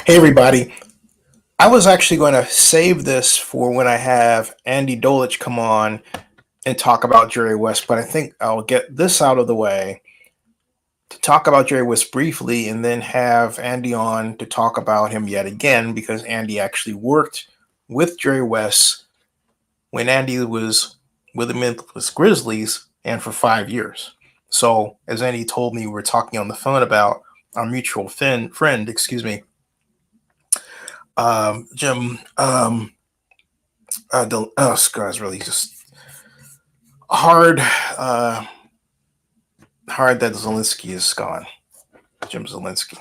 Hey, everybody. I was actually going to save this for when I have Andy Dolich come on and talk about Jerry West, but I think I'll get this out of the way to talk about Jerry West briefly and then have Andy on to talk about him yet again because Andy actually worked with Jerry West when Andy was with the Memphis Grizzlies and for 5 years. So, as Andy told me, we were talking on the phone about our mutual friend, Jim. It's really just hard. Hard that Zelensky is gone, Jim Zelensky.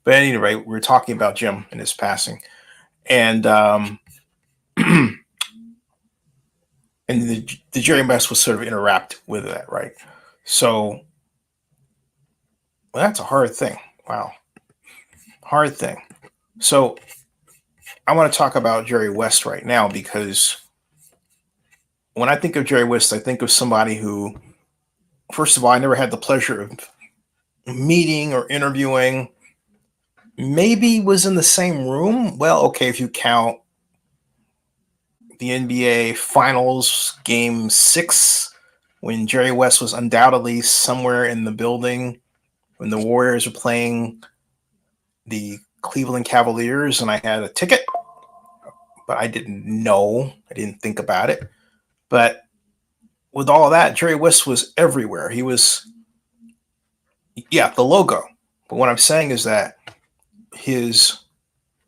But at any rate, we are talking about Jim and his passing, and and the Jerry West was sort of interact with that, right? So, well, that's a hard thing. Wow, hard thing. So, I want to talk about Jerry West right now because when I think of Jerry West, I think of somebody who, first of all, I never had the pleasure of meeting or interviewing. Maybe was in the same room. Well, okay, if you count the NBA Finals Game 6, when Jerry West was undoubtedly somewhere in the building when the Warriors were playing the Cleveland Cavaliers, and I had a ticket, but I didn't know. I didn't think about it. But with all of that, Jerry West was everywhere. He was, yeah, the logo. But what I'm saying is that his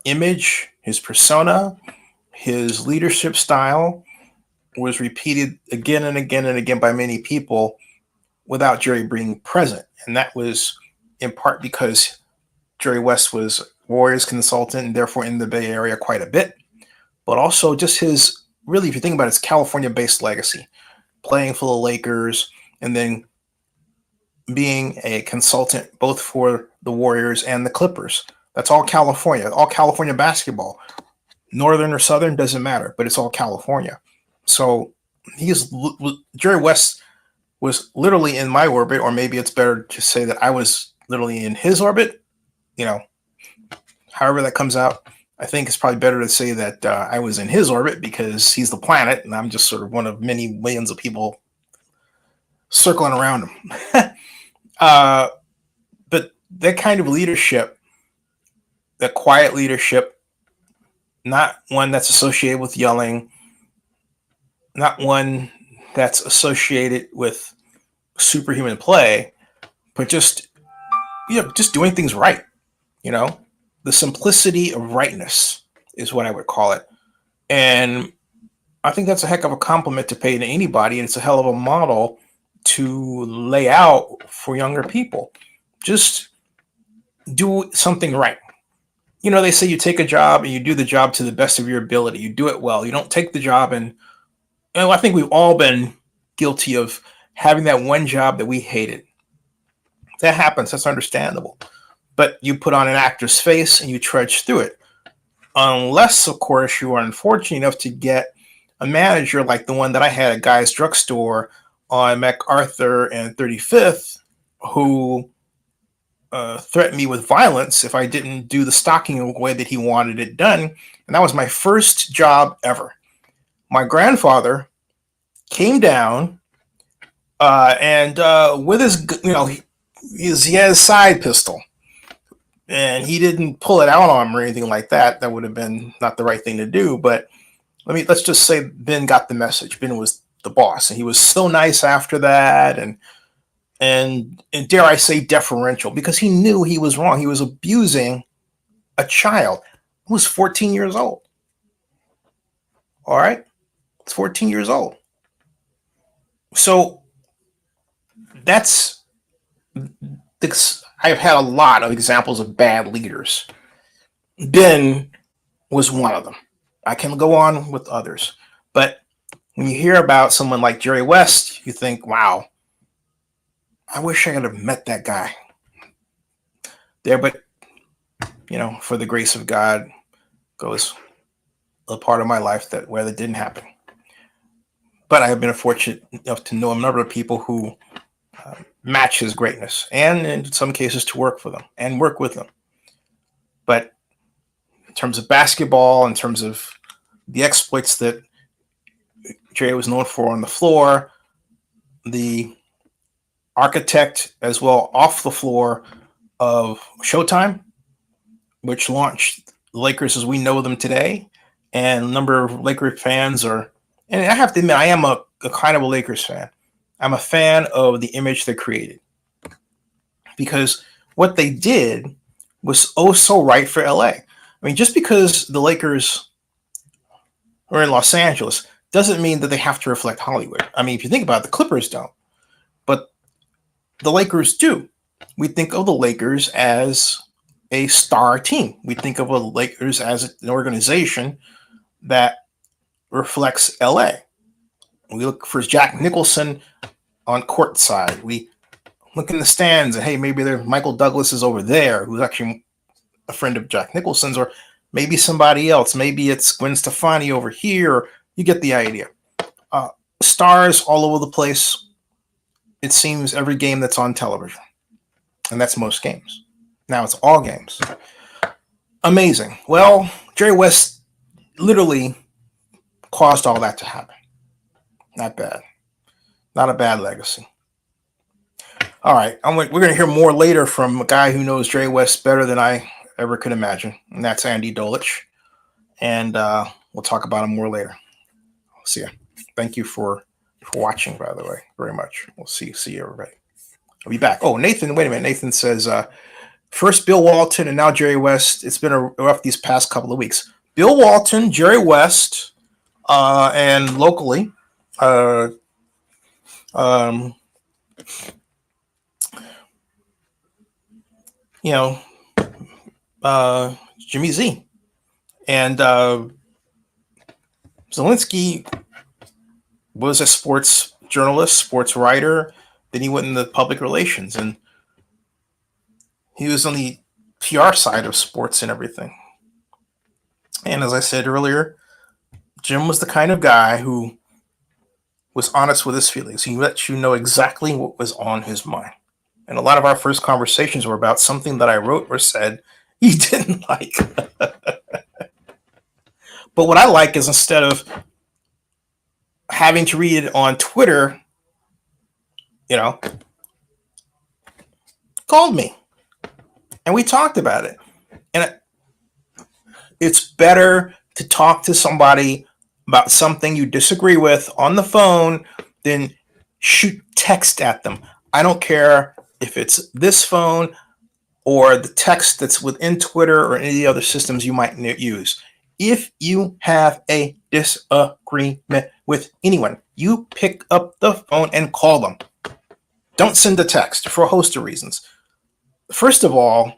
image, his persona, his leadership style was repeated again and again and again by many people without Jerry being present. And that was in part because Jerry West was Warriors consultant and therefore in the Bay Area quite a bit, but also just his, really, if you think about it, his California-based legacy, playing for the Lakers and then being a consultant both for the Warriors and the Clippers. That's all California basketball. Northern or Southern doesn't matter, but it's all California. So Jerry West was literally in my orbit, or maybe it's better to say that I was literally in his orbit. You know, however that comes out, I think it's probably better to say that I was in his orbit because he's the planet, and I'm just sort of one of many millions of people circling around him. But that kind of leadership, that quiet leadership, not one that's associated with yelling, not one that's associated with superhuman play, but just just doing things right. You know, the simplicity of rightness is what I would call it, and I think that's a heck of a compliment to pay to anybody, and it's a hell of a model to lay out for younger people. Just do something right. You know, they say you take a job and you do the job to the best of your ability. You do it well. You don't take the job and I think we've all been guilty of having that one job that we hated. That happens. That's understandable. But you put on an actor's face and you trudge through it. Unless, of course, you are unfortunate enough to get a manager like the one that I had at Guy's Drugstore on MacArthur and 35th who threatened me with violence if I didn't do the stocking the way that he wanted it done. And that was my first job ever. My grandfather came down and with his, he had a side pistol. And he didn't pull it out on him or anything like that. That would have been not the right thing to do. But let's just say Ben got the message. Ben was the boss, and he was so nice after that, and dare I say deferential, because he knew he was wrong. He was abusing a child who was 14 years old. All right, it's 14 years old. So that's I've had a lot of examples of bad leaders. Ben was one of them. I can go on with others. But when you hear about someone like Jerry West, you think, wow, I wish I could have met that guy there. But, for the grace of God goes a part of my life that didn't happen. But I have been fortunate enough to know a number of people who match his greatness, and in some cases to work for them and work with them. But terms of basketball, in terms of the exploits that Jerry was known for on the floor, the architect as well off the floor of Showtime, which launched the Lakers as we know them today. And a number of Lakers fans are, and I have to admit, I am a kind of a Lakers fan. I'm a fan of the image they created because what they did was oh so right for LA. I mean, just because the Lakers are in Los Angeles doesn't mean that they have to reflect Hollywood. I mean, if you think about it, the Clippers don't, but the Lakers do. We think of the Lakers as a star team. We think of the Lakers as an organization that reflects LA. We look for Jack Nicholson on court side. We look in the stands and hey, maybe there Michael Douglas is over there, who's actually a friend of Jack Nicholson's, or maybe somebody else. Maybe it's Gwen Stefani over here. You get the idea. Stars all over the place. It seems every game that's on television, and that's most games. Now it's all games. Amazing. Well, Jerry West literally caused all that to happen. Not bad. Not a bad legacy. All right. We're going to hear more later from a guy who knows Jerry West better than I ever could imagine, and that's Andy Dolich. And we'll talk about him more later. I'll see you. Thank you for watching, by the way, very much. We'll see you, everybody. I'll be back. Oh, Nathan, wait a minute. Nathan says, first Bill Walton and now Jerry West. It's been a rough these past couple of weeks. Bill Walton, Jerry West, and locally, Jimmy Z. And Zelensky was a sports journalist, sports writer. Then he went into public relations, and he was on the PR side of sports and everything. And as I said earlier, Jim was the kind of guy who was honest with his feelings. He let you know exactly what was on his mind. And a lot of our first conversations were about something that I wrote or said he didn't like. But what I like is instead of having to read it on Twitter, called me and we talked about it. And it's better to talk to somebody about something you disagree with on the phone than shoot text at them. I don't care if it's this phone or the text that's within Twitter or any of the other systems you might use. If you have a disagreement with anyone, you pick up the phone and call them. Don't send a text for a host of reasons. First of all,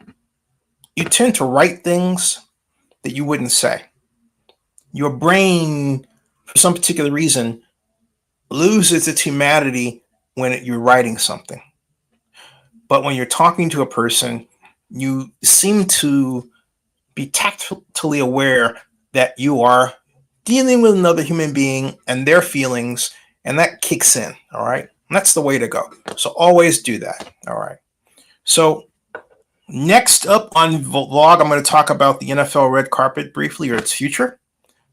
you tend to write things that you wouldn't say. Your brain, for some particular reason, loses its humanity when you're writing something. But when you're talking to a person, you seem to be tactily aware that you are dealing with another human being and their feelings, and that kicks in, all right? And that's the way to go. So always do that, all right? So next up on vlog, I'm going to talk about the NFL red carpet briefly, or its future.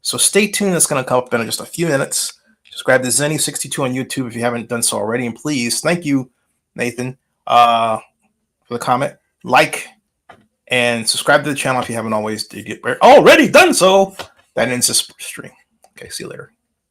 So stay tuned. It's going to come up in just a few minutes. Just grab the Zenny62 on YouTube if you haven't done so already. And please, thank you, Nathan, for the comment. Like and subscribe to the channel if you haven't already done so. That ends this stream. Okay, see you later.